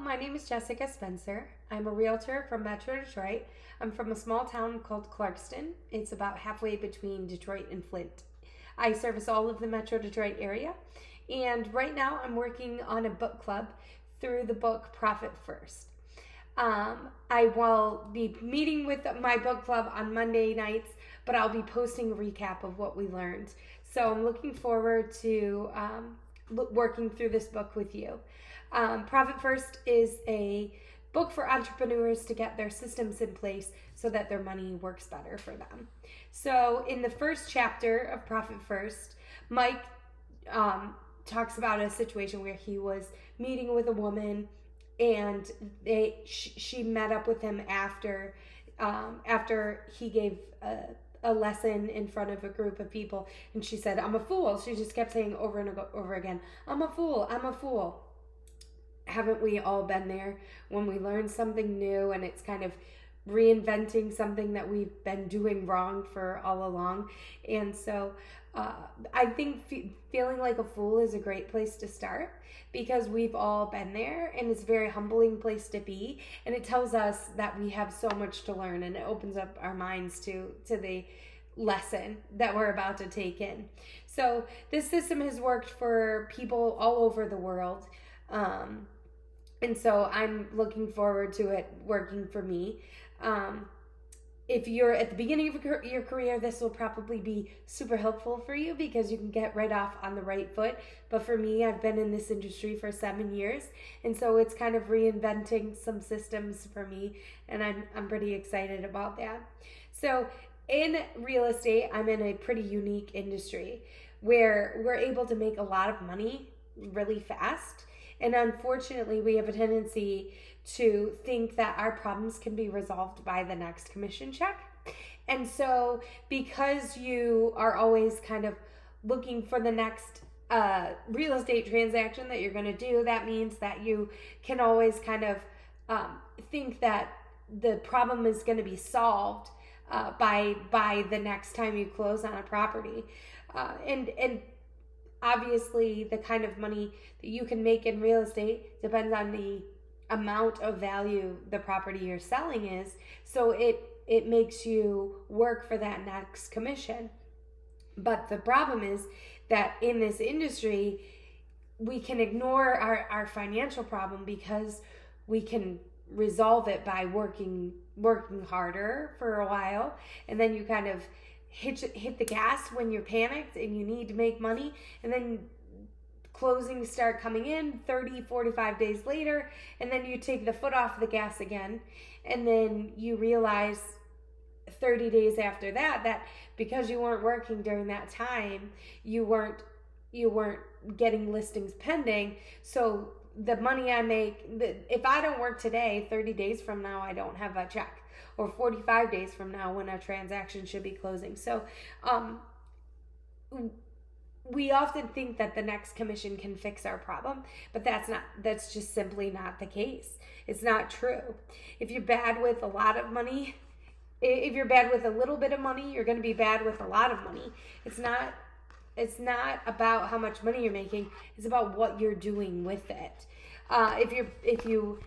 my name is Jessica Spencer. I'm a realtor from Metro Detroit. I'm from a small town called Clarkston. It's about halfway between Detroit and Flint. I service all of the Metro Detroit area, and right now I'm working on a book club through the book Profit First. I will be meeting with my book club on Monday nights, but I'll be posting a recap of what we learned. So I'm looking forward to working through this book with you. Profit First is a book for entrepreneurs to get their systems in place so that their money works better for them. So in the first chapter of Profit First, Mike talks about a situation where he was meeting with a woman, and she met up with him after he gave a lesson in front of a group of people, and she said, "I'm a fool." She just kept saying over and over again, "I'm a fool, I'm a fool." Haven't we all been there when we learn something new and it's kind of reinventing something that we've been doing wrong for all along? And so I think feeling like a fool is a great place to start, because we've all been there, and it's a very humbling place to be, and it tells us that we have so much to learn, and it opens up our minds to the lesson that we're about to take in. So this system has worked for people all over the world. And so I'm looking forward to it working for me. If you're at the beginning of your career, this will probably be super helpful for you, because you can get right off on the right foot. But for me, I've been in this industry for 7 years, and so it's kind of reinventing some systems for me, and I'm pretty excited about that. So in real estate, I'm in a pretty unique industry where we're able to make a lot of money really fast. And unfortunately, we have a tendency to think that our problems can be resolved by the next commission check. And so because you are always kind of looking for the next real estate transaction that you're going to do, that means that you can always kind of think that the problem is going to be solved by the next time you close on a property. And obviously, the kind of money that you can make in real estate depends on the amount of value the property you're selling is. So it makes you work for that next commission. But the problem is that in this industry, we can ignore our financial problem, because we can resolve it by working harder for a while, and then you kind of hit the gas when you're panicked and you need to make money, and then closings start coming in 30, 45 days later, and then you take the foot off the gas again, and then you realize 30 days after that because you weren't working during that time, you weren't getting listings pending. So the money I make, if I don't work today, 30 days from now I don't have a check, or 45 days from now when a transaction should be closing. So we often think that the next commission can fix our problem, but that's just simply not the case. It's not true. If you're bad with a lot of money, if you're bad with a little bit of money, you're going to be bad with a lot of money. It's not about how much money you're making. It's about what you're doing with it. If you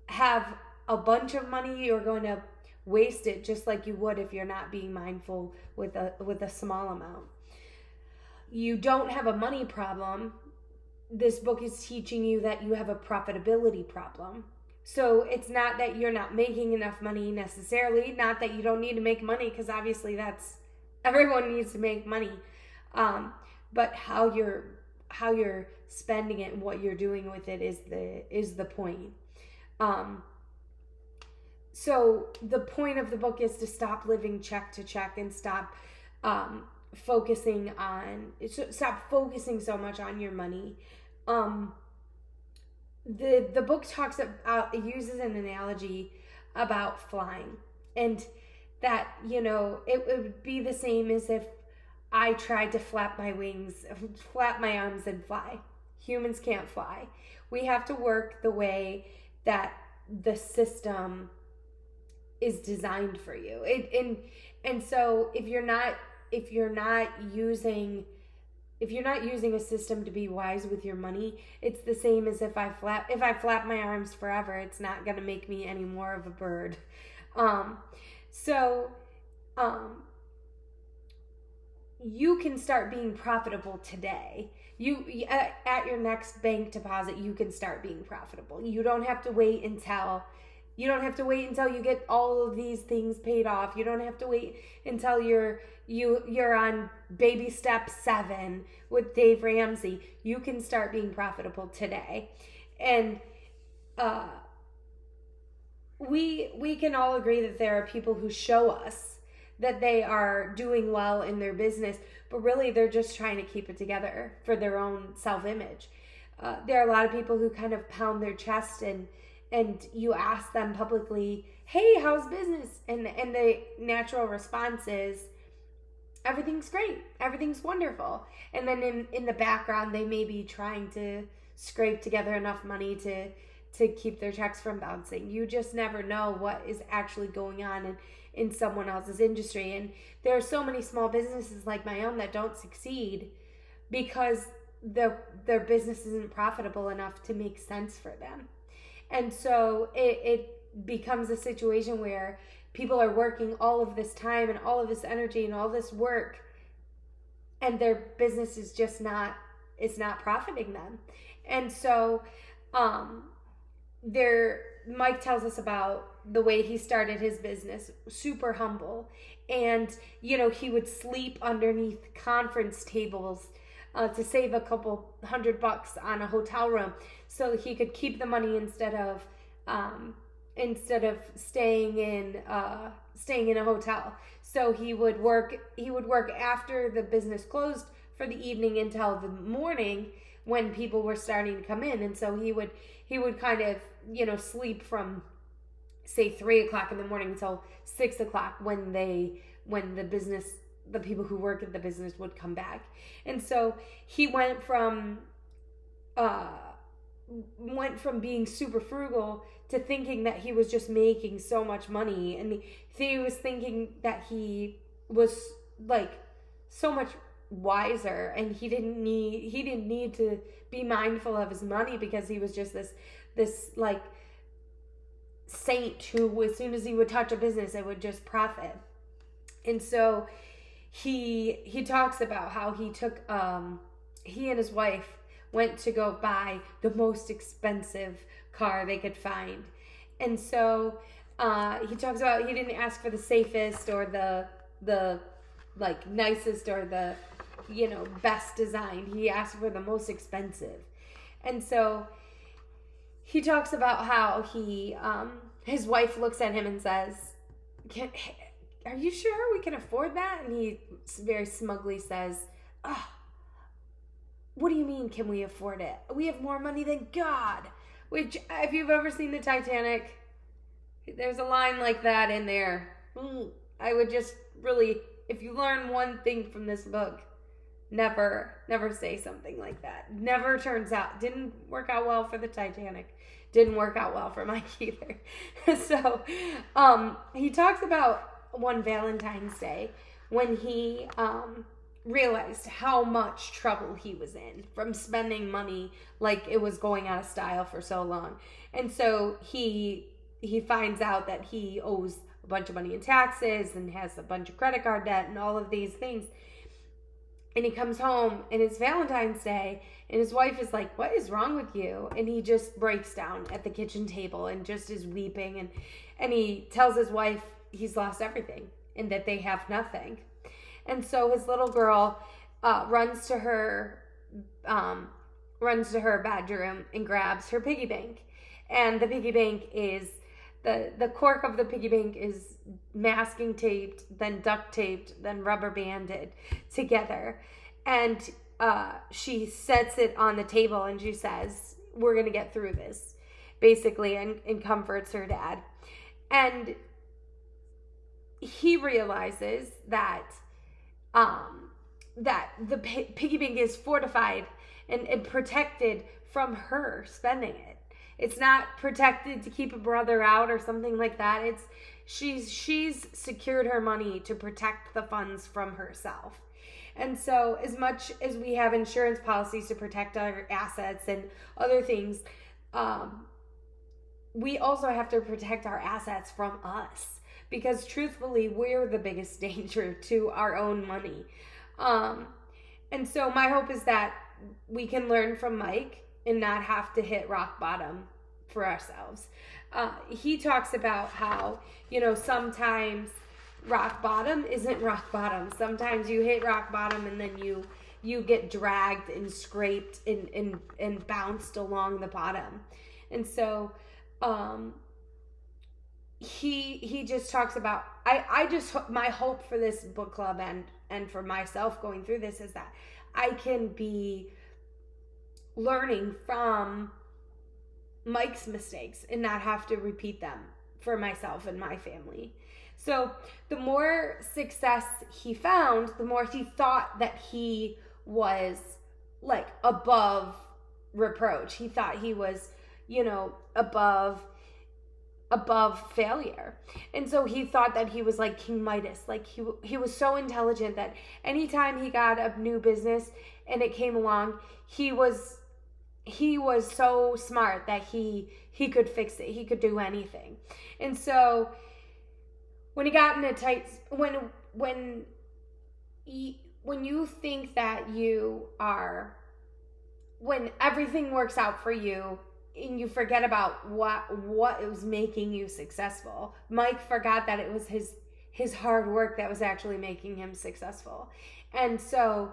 have a bunch of money, you're going to waste it just like you would if you're not being mindful with a small amount. You don't have a money problem. This book is teaching you that you have a profitability problem. So it's not that you're not making enough money necessarily, not that you don't need to make money, because obviously everyone needs to make money, but how you're spending it and what you're doing with it is the point. So the point of the book is to stop living check to check and stop focusing so much on your money. The book talks about, it uses an analogy about flying, and that, it would be the same as if I tried to flap my arms and fly. Humans can't fly. We have to work the way that the system is designed for you. And so if you're not using if you're not using a system to be wise with your money, it's the same as if I flap my arms forever, it's not going to make me any more of a bird. Um, so, you can start being profitable today. At your next bank deposit, you can start being profitable. You don't have to wait until you get all of these things paid off. You don't have to wait until you're on baby step 7 with Dave Ramsey. You can start being profitable today. And we can all agree that there are people who show us that they are doing well in their business, but really they're just trying to keep it together for their own self-image. There are a lot of people who kind of pound their chest and you ask them publicly, hey, how's business? And the natural response is, everything's great, everything's wonderful. And then in the background, they may be trying to scrape together enough money to keep their checks from bouncing. You just never know what is actually going on in someone else's industry. And there are so many small businesses like my own that don't succeed because their business isn't profitable enough to make sense for them. And so it becomes a situation where people are working all of this time and all of this energy and all this work, and their business is just it's not profiting them. And so Mike tells us about the way he started his business, super humble. And, he would sleep underneath conference tables to save a couple $100 on a hotel room so he could keep the money instead of staying in a hotel. So he would work after the business closed for the evening until the morning when people were starting to come in. And so he would kind of, sleep from say 3:00 in the morning until 6:00 when the people who work at the business would come back. And so he went from being super frugal to thinking that he was just making so much money, and he was thinking that he was like so much wiser, and he didn't need to be mindful of his money because he was just this like saint who, as soon as he would touch a business, it would just profit. And so he talks about how he took he and his wife went to go buy the most expensive car they could find. And so he talks about he didn't ask for the safest or the like nicest or the best design. He asked for the most expensive. And so he talks about how his wife looks at him and says, are you sure we can afford that? And he very smugly says, what do you mean, can we afford it? We have more money than God. Which, if you've ever seen the Titanic, there's a line like that in there. I would just really, if you learn one thing from this book, never say something like that. Didn't work out well for the Titanic. Didn't work out well for Mike either. So, he talks about one Valentine's Day when he realized how much trouble he was in from spending money like it was going out of style for so long. And so he finds out that he owes a bunch of money in taxes and has a bunch of credit card debt and all of these things. And he comes home and it's Valentine's Day and his wife is like, what is wrong with you? And he just breaks down at the kitchen table and just is weeping. And he tells his wife he's lost everything and that they have nothing. And so his little girl runs to her bedroom and grabs her piggy bank. And the piggy bank is, the cork of the piggy bank is masking taped, then duct taped, then rubber banded together. And she sets it on the table and she says, we're going to get through this, basically, and comforts her dad. And he realizes that the piggy bank is fortified and protected from her spending it. It's not protected to keep a brother out or something like that. She's secured her money to protect the funds from herself. And so as much as we have insurance policies to protect our assets and other things, we also have to protect our assets from us, because truthfully, we're the biggest danger to our own money. And so my hope is that we can learn from Mike and not have to hit rock bottom for ourselves. He talks about how, sometimes rock bottom isn't rock bottom. Sometimes you hit rock bottom and then you get dragged and scraped and bounced along the bottom. And so he just talks about, my hope for this book club and for myself going through this is that I can be learning from Mike's mistakes and not have to repeat them for myself and my family. So the more success he found, the more he thought that he was like above reproach. He thought he was, above failure. And so he thought that he was like King Midas. Like he was so intelligent that anytime he got a new business and it came along, he was so smart that he could fix it. He could do anything. And so when he got in a tight, when you think that when everything works out for you and you forget about what was making you successful, Mike forgot that it was his hard work that was actually making him successful. And so,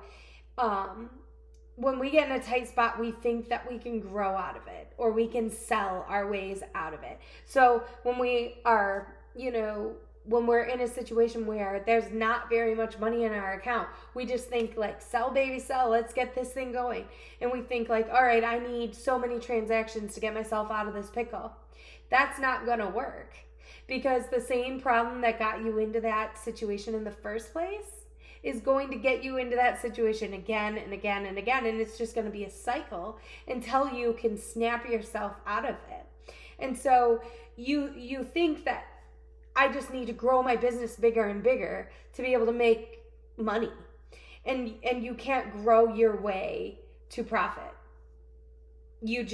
when we get in a tight spot, we think that we can grow out of it or we can sell our ways out of it. So when we are, when we're in a situation where there's not very much money in our account, we just think like, sell baby sell, let's get this thing going. And we think like, all right, I need so many transactions to get myself out of this pickle. That's not going to work, because the same problem that got you into that situation in the first place is going to get you into that situation again and again and again. And it's just going to be a cycle until you can snap yourself out of it. And so you think that I just need to grow my business bigger and bigger to be able to make money. And you can't grow your way to profit. You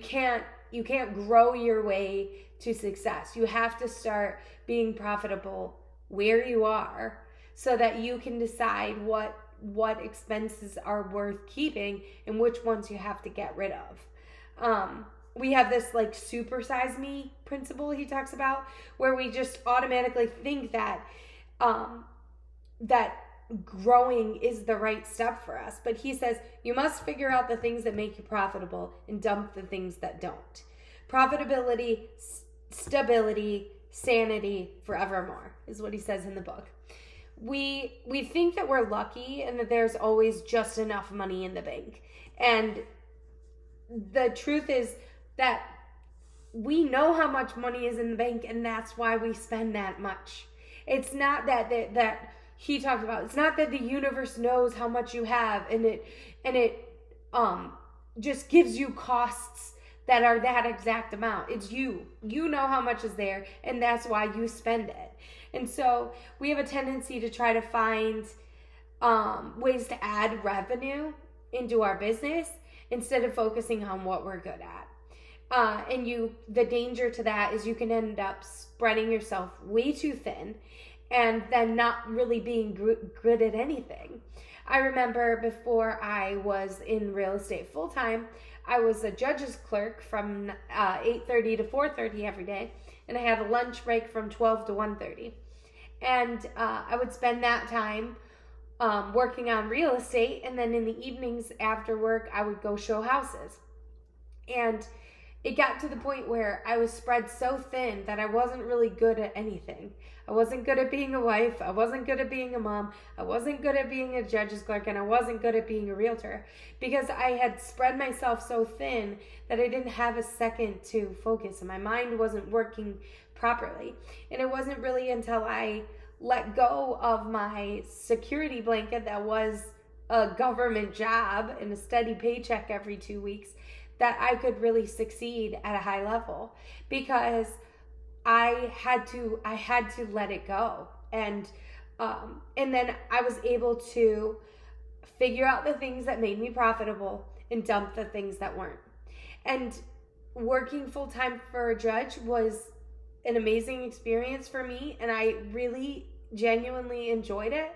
can't grow your way to success. You have to start being profitable where you are, so that you can decide what expenses are worth keeping and which ones you have to get rid of. We have this like supersize me principle he talks about, where we just automatically think that that growing is the right step for us. But he says you must figure out the things that make you profitable and dump the things that don't. Profitability, stability, sanity forevermore is what he says in the book. We think that we're lucky and that there's always just enough money in the bank. And the truth is that we know how much money is in the bank, and that's why we spend that much. It's not that he talked about. It's not that the universe knows how much you have and it just gives you costs that are that exact amount. It's you. You know how much is there, and that's why you spend it. And so we have a tendency to try to find ways to add revenue into our business instead of focusing on what we're good at. The danger to that is you can end up spreading yourself way too thin and then not really being good at anything. I remember before I was in real estate full time, I was a judge's clerk from 8:30 to 4:30 every day, and I had a lunch break from 12 to 1:30. And I would spend that time working on real estate, and then in the evenings after work, I would go show houses. And it got to the point where I was spread so thin that I wasn't really good at anything. I wasn't good at being a wife. I wasn't good at being a mom. I wasn't good at being a judge's clerk, and I wasn't good at being a realtor, because I had spread myself so thin that I didn't have a second to focus, and my mind wasn't working properly. And it wasn't really until I let go of my security blanket that was a government job and a steady paycheck every 2 weeks that I could really succeed at a high level, because I had to let it go. And And then I was able to figure out the things that made me profitable and dump the things that weren't. And working full-time for a judge was an amazing experience for me, and I really genuinely enjoyed it.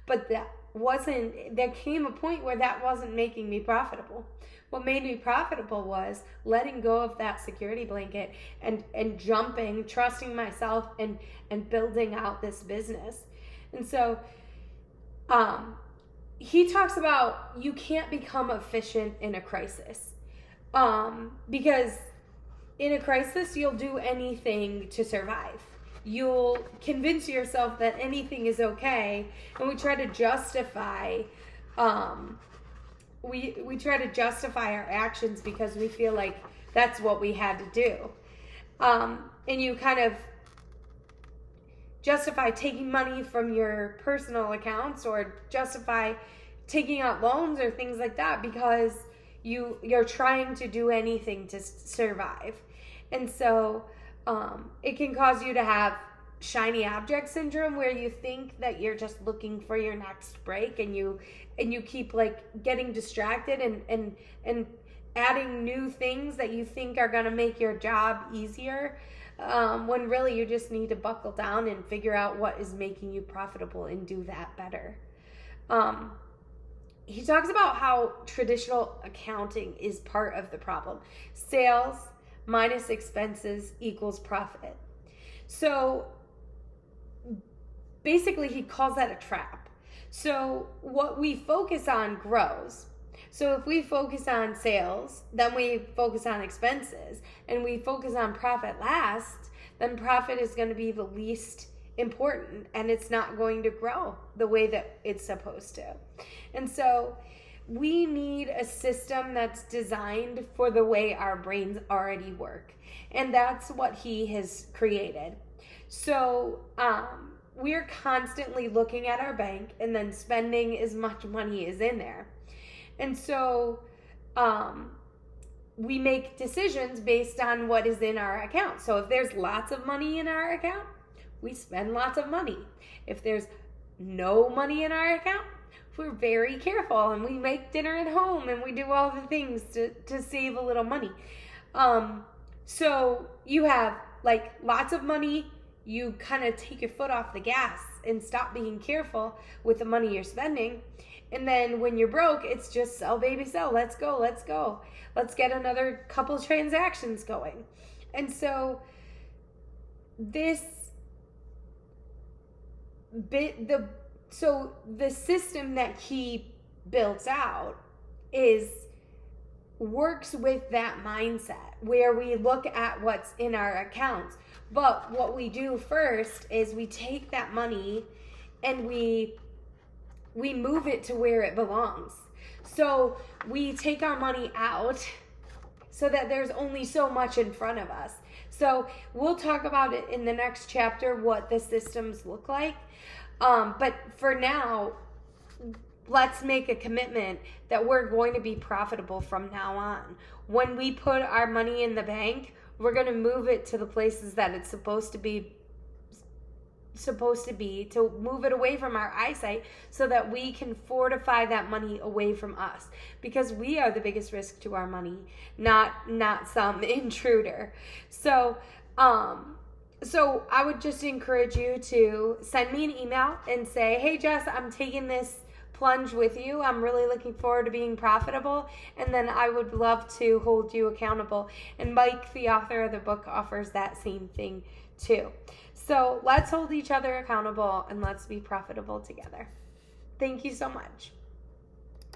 But there came a point where that wasn't making me profitable. What made me profitable was letting go of that security blanket and jumping, trusting myself, and building out this business. And so he talks about you can't become efficient in a crisis, because in a crisis you'll do anything to survive. You'll convince yourself that anything is okay, and we try to justify we try to justify our actions because we feel like that's what we had to do. And you kind of justify taking money from your personal accounts or justify taking out loans or things like that because you're trying to do anything to survive. And so it can cause you to have shiny object syndrome, where you think that you're just looking for your next break, and you keep like getting distracted and adding new things that you think are going to make your job easier, when really you just need to buckle down and figure out what is making you profitable and do that better. He talks about how traditional accounting is part of the problem. Sales minus expenses equals profit. So basically he calls that a trap. So what we focus on grows. So if we focus on sales, then we focus on expenses, and we focus on profit last, then profit is going to be the least important, and it's not going to grow the way that it's supposed to. And so we need a system that's designed for the way our brains already work. And that's what he has created. So we're constantly looking at our bank and then spending as much money as in there. And so we make decisions based on what is in our account. So if there's lots of money in our account, we spend lots of money. If there's no money in our account, we're very careful and we make dinner at home and we do all the things to save a little money. So you have like lots of money, you kind of take your foot off the gas and stop being careful with the money you're spending. And then when you're broke, it's just sell, baby, sell. Let's go. Let's get another couple transactions going. And so the system that he builds out works with that mindset where we look at what's in our accounts. But what we do first is we take that money and we move it to where it belongs. So we take our money out so that there's only so much in front of us. So we'll talk about it in the next chapter, what the systems look like. But for now, let's make a commitment that we're going to be profitable from now on. When we put our money in the bank, we're going to move it to the places that it's supposed to be, to move it away from our eyesight so that we can fortify that money away from us, because we are the biggest risk to our money, not some intruder. So I would just encourage you to send me an email and say, hey Jess, I'm taking this plunge with you. I'm really looking forward to being profitable, and then I would love to hold you accountable. And Mike, the author of the book, offers that same thing too. So let's hold each other accountable and let's be profitable together. Thank you so much.